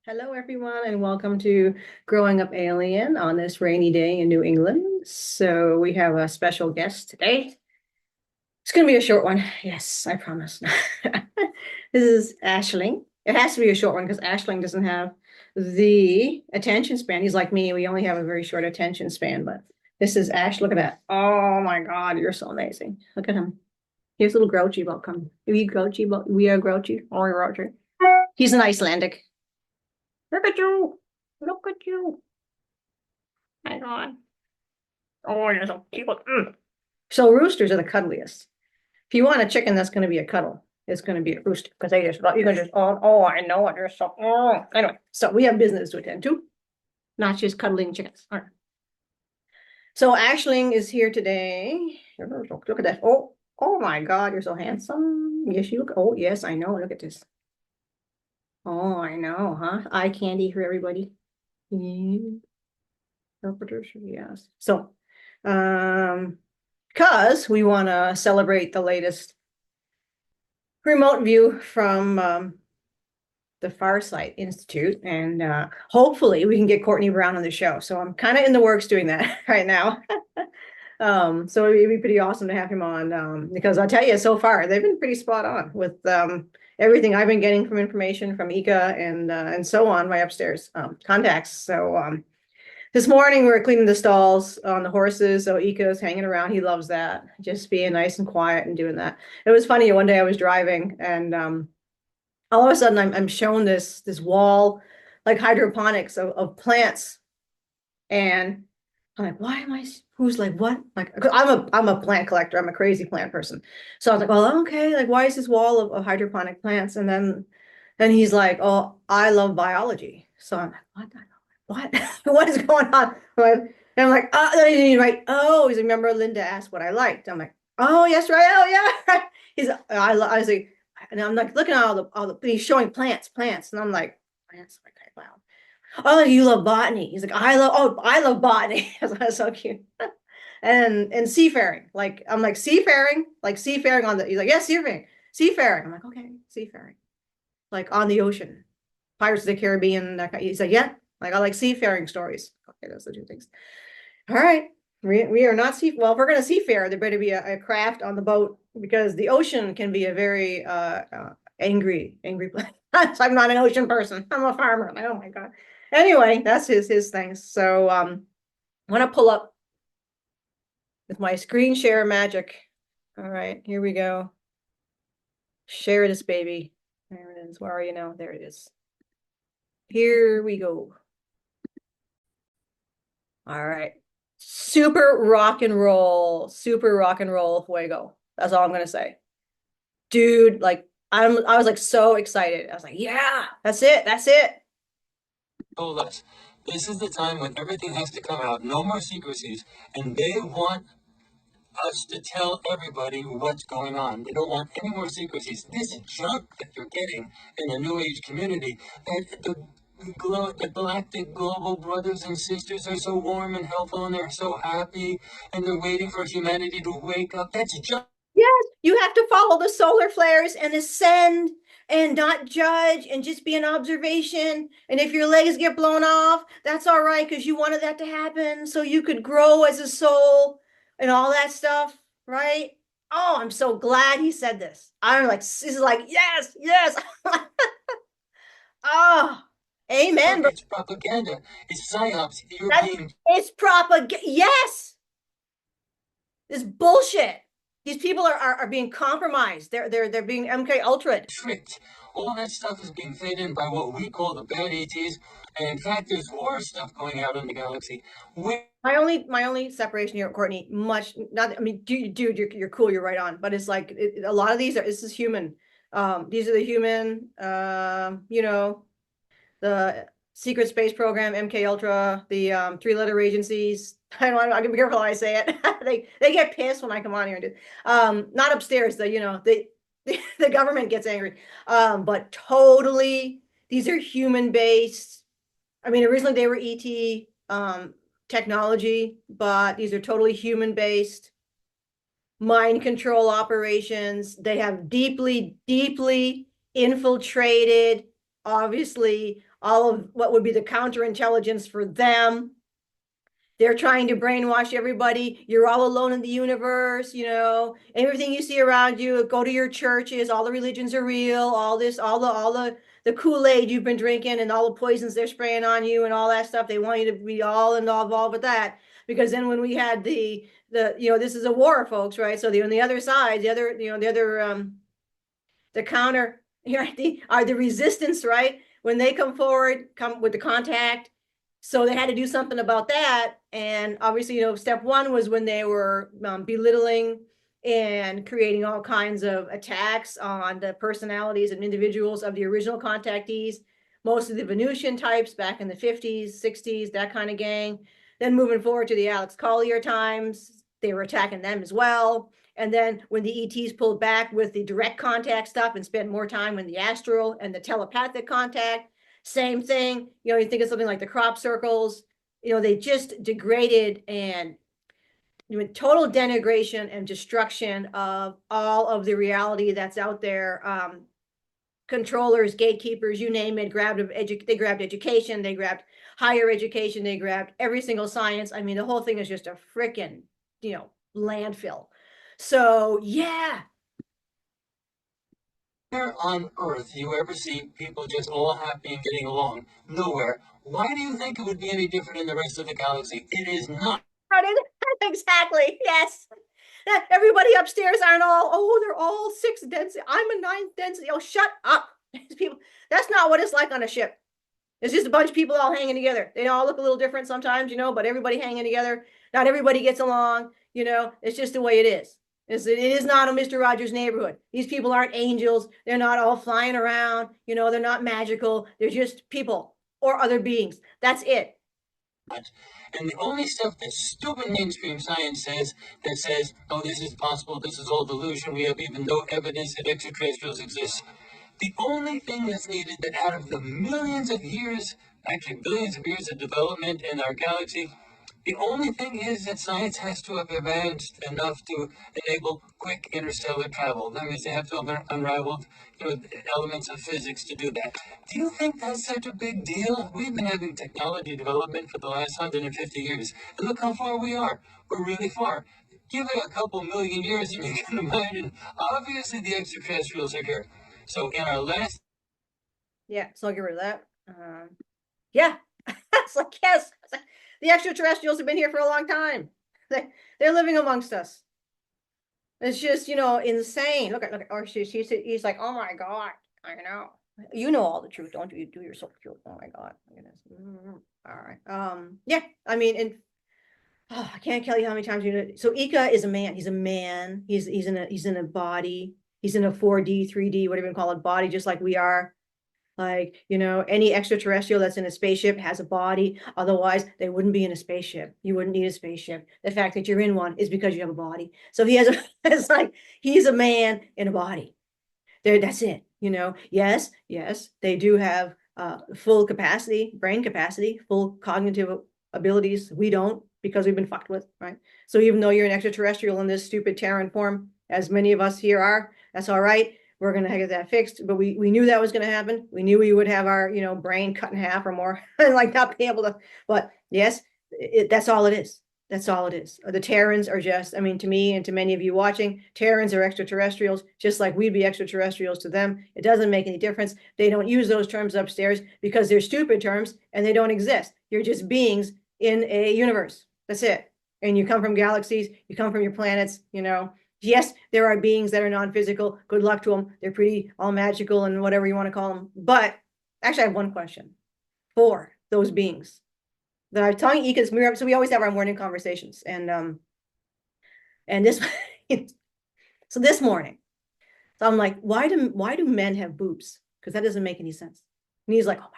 Hello, everyone, and welcome to Growing Up Alien on this rainy day in New England. So we have a special guest today. It's going to be a short one. Yes, I promise. This is Ashling. It has to be a short one because Ashling doesn't have the attention span. He's like me. We only have a very short attention span, but this is Ash. Look at that. Oh my God, you're so amazing. Look at him. He's a little grouchy about coming. Are you grouchy about, we are grouchy? Oh, you're grouchy. He's an Icelandic. Look at you. Look at you. Hang on. Oh, you're so cute. So roosters are the cuddliest. If you want a chicken that's going to be a cuddle, it's going to be a rooster because they just you can just I know it. You're so anyway. So we have business to attend to, not just cuddling chickens. All right. So Ashling is here today. Look at that. Oh my God, you're so handsome. Yes, you look. Oh yes, I know. Look at this. Oh, I know, huh? Eye candy for everybody. Yeah. Yes. So, because we want to celebrate the latest remote view from the Farsight Institute, and hopefully we can get Courtney Brown on the show. So I'm kind of in the works doing that right now. So it'd be pretty awesome to have him on because I'll tell you, so far they've been pretty spot on with everything I've been getting from information from Eeka and so on, my upstairs contacts. So this morning we were cleaning the stalls on the horses, so Eeka's hanging around. He loves that, just being nice and quiet and doing that. It was funny. One day I was driving, and all of a sudden I'm shown this wall, like hydroponics of plants, and I'm like, why am I? Who's like what? Like, 'cause I'm a plant collector. I'm a crazy plant person. So I was like, well, okay. Like, why is this wall of hydroponic plants? And then he's like, oh, I love biology. So I'm like, what? What? What is going on? And I'm like, oh, and he's like, oh, he's like, remember Linda asked what I liked. I'm like, oh, yes, right. Oh, yeah. Right. I was like, and I'm like looking at but he's showing plants. And I'm like, plants. Okay, wow. Oh, you love botany. He's like, I love botany. That's so cute. And seafaring. Like, I'm like, seafaring on the, he's like, yes, seafaring. I'm like, okay, seafaring. Like on the ocean. Pirates of the Caribbean. He's like, yeah, like I like seafaring stories. Okay, those are the two things. All right. We are not well, if we're gonna seafare, there better be a craft on the boat because the ocean can be a very angry place. I'm not an ocean person. I'm a farmer. Like, oh my God. Anyway, that's his things. So I want to pull up with my screen share magic. All right, here we go. Share this baby. There it is. Where are you now? There it is. Here we go. All right. Super rock and roll, fuego. That's all I'm gonna say. Dude, like I was like so excited. I was like, yeah, that's it. That's it. Told us this is the time when everything has to come out, no more secrecies, and they want us to tell everybody what's going on. They don't want any more secrecies. This junk that you're getting in the New Age community, that the galactic global brothers and sisters are so warm and helpful and they're so happy and they're waiting for humanity to wake up. That's junk. Yes, you have to follow the solar flares and ascend and not judge and just be an observation. And if your legs get blown off, that's all right because you wanted that to happen so you could grow as a soul and all that stuff, right? Oh, I'm so glad he said this. I'm like, this is like, yes, yes. Oh, amen. It's propaganda. It's psyops. You're That's, being it's propaganda. Yes, it's bullshit. These people are being compromised. They're being MK Ultra. tricked. All that stuff is being fed in by what we call the bad ETs. And in fact, there's more stuff going out in the galaxy. My only separation here, Courtney, much not. I mean, dude, you're cool. You're right on. But it's like a lot of these are. This is human. These are the human. The secret space program, MK Ultra, the three-letter agencies. I can be careful how I say it. they get pissed when I come on here and do. Not upstairs. The government gets angry. But totally, these are human based. I mean, originally they were ET technology, but these are totally human based mind control operations. They have deeply infiltrated obviously all of what would be the counterintelligence for them. They're trying to brainwash everybody. You're all alone in the universe, you know, everything you see around you, go to your churches, all the religions are real, all this, all the Kool-Aid you've been drinking and all the poisons they're spraying on you and all that stuff. They want you to be all involved with that. Because then when we had this is a war, folks, right? So on the other side, the counter, the resistance, right? When they come forward, come with the contact. So they had to do something about that. And obviously, step one was when they were belittling and creating all kinds of attacks on the personalities and individuals of the original contactees, mostly the Venusian types back in the 50s, 60s, that kind of gang. Then moving forward to the Alex Collier times, they were attacking them as well. And then when the ETs pulled back with the direct contact stuff and spent more time with the astral and the telepathic contact, same thing. You think of something like the crop circles, they just degraded and total denigration and destruction of all of the reality that's out there. Controllers, gatekeepers, you name it, they grabbed education, they grabbed higher education, they grabbed every single science. I mean, the whole thing is just a freaking, landfill. So yeah. Where on earth do you ever see people just all happy and getting along? Nowhere. Why do you think it would be any different in the rest of the galaxy? It is not. Exactly. Yes. Everybody upstairs aren't they're all 6 density. I'm a 9th density. Oh, shut up. People, that's not what it's like on a ship. It's just a bunch of people all hanging together. They all look a little different sometimes, but everybody hanging together. Not everybody gets along, it's just the way it is. It is not a Mr. Rogers neighborhood. These people aren't angels. They're not all flying around. They're not magical. They're just people or other beings. That's it. And the only stuff that stupid mainstream science says, that says, oh, this is possible, this is all delusion, we have even no evidence that extraterrestrials exist. The only thing that's needed, that out of the millions of years, actually billions of years of development in our galaxy, the only thing is that science has to have advanced enough to enable quick interstellar travel. That means they have to have unrivaled, elements of physics to do that. Do you think that's such a big deal? We've been having technology development for the last 150 years, and look how far we are. We're really far. Give it a couple million years, and you can imagine. Obviously, the extraterrestrials are here. So in our last, so I'll get rid of that. Yeah, it's like yes. The extraterrestrials have been here for a long time. They're living amongst us. It's just, insane. Look at, or he's like, oh my God, I know. You know all the truth, don't you? You do yourself truth. Oh my God. All right. Yeah, I mean, I can't tell you how many times so Eeka is a man. He's a man. He's in a body. He's in a 4D, 3D, whatever you call it, body, just like we are. Like, any extraterrestrial that's in a spaceship has a body. Otherwise, they wouldn't be in a spaceship. You wouldn't need a spaceship. The fact that you're in one is because you have a body. So it's like, he's a man in a body. That's it. Yes, they do have full capacity, brain capacity, full cognitive abilities. We don't, because we've been fucked with, right? So even though you're an extraterrestrial in this stupid Terran form, as many of us here are, that's all right. We're going to get that fixed, but we knew that was going to happen. We knew we would have our, brain cut in half or more, and like not be able to, but yes, that's all it is. That's all it is. The Terrans are just, I mean, to me and to many of you watching, Terrans are extraterrestrials, just like we'd be extraterrestrials to them. It doesn't make any difference. They don't use those terms upstairs because they're stupid terms and they don't exist. You're just beings in a universe. That's it. And you come from galaxies, you come from your planets, Yes, there are beings that are non-physical. Good luck to them. They're pretty all magical and whatever you want to call them. But actually, I have one question for those beings that I'm telling Eeka's mirror. So we always have our morning conversations, and this, so this morning, so I'm like, why do men have boobs? Because that doesn't make any sense. And he's like, oh my God.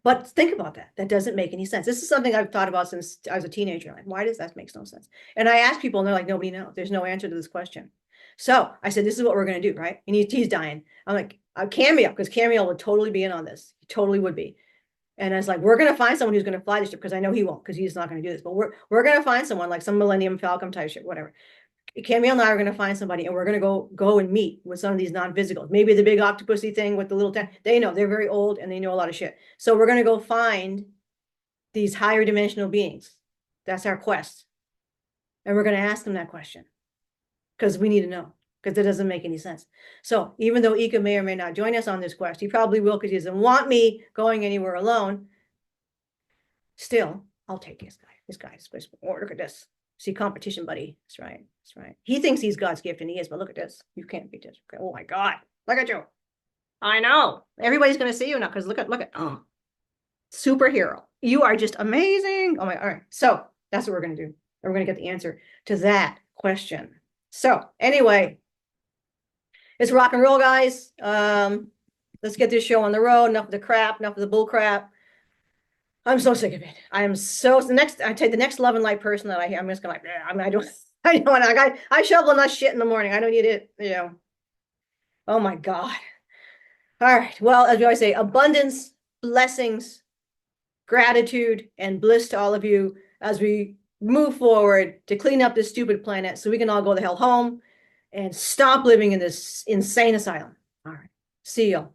But think about that. That doesn't make any sense. This is something I've thought about since I was a teenager. Like, why does that make no sense? And I ask people and they're like, nobody knows. There's no answer to this question. So I said, this is what we're going to do, right? And he's dying. I'm like, Camiel, because Camiel would totally be in on this. He totally would be. And I was like, we're going to find someone who's going to fly this ship, because I know he won't, because he's not going to do this. But we're going to find someone like some Millennium Falcon type ship, whatever. Camiel and I are going to find somebody, and we're going to go and meet with some of these non-physicals. Maybe the big octopusy thing with the little they know they're very old and they know a lot of shit. So we're going to go find these higher dimensional beings. That's our quest. And we're going to ask them that question because we need to know, because it doesn't make any sense. So even though Eeka may or may not join us on this quest, he probably will because he doesn't want me going anywhere alone. Still, I'll take this guy. This guy's supposed to, oh, look at this. See, competition, buddy. That's right. That's right. He thinks he's God's gift, and he is, but look at this. You can't beat this. Oh my God. Look at you. I know. Everybody's gonna see you now because look at oh, superhero. You are just amazing. Oh my, all right. So that's what we're gonna do. And we're gonna get the answer to that question. So anyway, it's rock and roll, guys. Let's get this show on the road. Enough of the crap, enough of the bull crap. I'm so sick of it. I am so I take the next love and light person that I'm just gonna like, I mean, I don't want I shovel enough shit in the morning. I don't need it, you know. Oh my God. All right. Well, as we always say, abundance, blessings, gratitude, and bliss to all of you as we move forward to clean up this stupid planet so we can all go the hell home and stop living in this insane asylum. All right. See you.